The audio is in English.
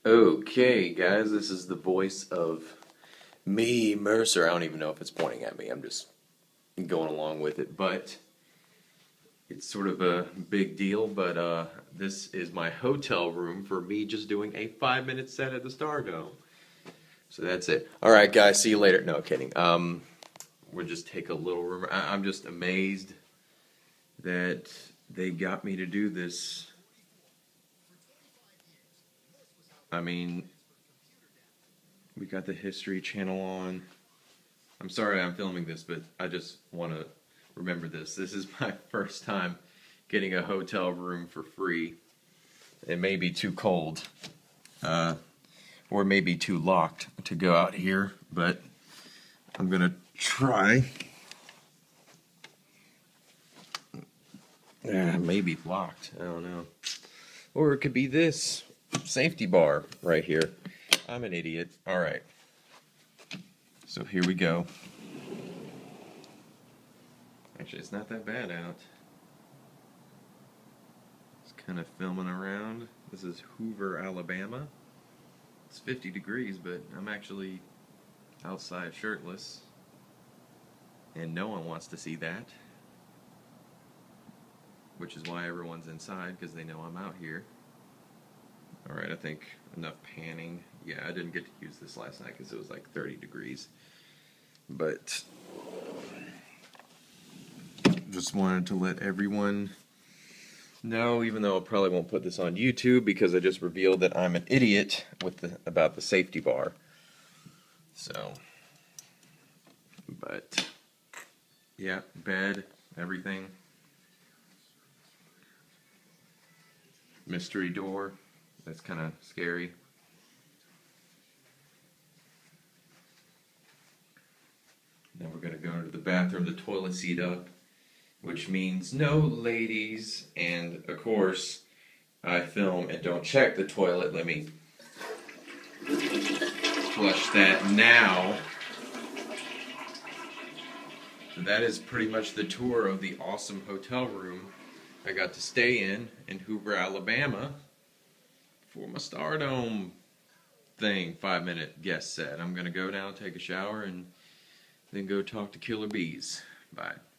Okay, guys, this is the voice of me, Mercer. I don't even know if it's pointing at me. I'm just going along with it, but it's sort of a big deal. But this is my hotel room for me just doing a 5-minute set at the Stardome. So that's it. All right, guys, see you later. No, kidding. We'll just take a little room. I'm just amazed that they got me to do this. I mean, we got the History Channel on. I'm sorry I'm filming this, but I just want to remember this. This is my first time getting a hotel room for free. It may be too cold, or it may be too locked to go out here, but I'm going to try. Maybe locked. I don't know. Or it could be this safety bar right here. I'm an idiot. Alright. So here we go. Actually, it's not that bad out. Just kind of filming around. This is Hoover, Alabama. It's 50 degrees, but I'm actually outside shirtless. And no one wants to see that. Which is why everyone's inside, because they know I'm out here. Alright, I think enough panning. Yeah, I didn't get to use this last night because it was like 30 degrees. But just wanted to let everyone know, even though I probably won't put this on YouTube because I just revealed that I'm an idiot about the safety bar. So, but yeah, bed, everything. Mystery door. That's kind of scary. Then we're going to go into the bathroom, the toilet seat up, which means no ladies. And of course, I film and don't check the toilet. Let me flush that now. So that is pretty much the tour of the awesome hotel room I got to stay in Hoover, Alabama, for my Stardome thing, 5-minute guest set. I'm going to go now, take a shower, and then go talk to Killer BEAZ. Bye.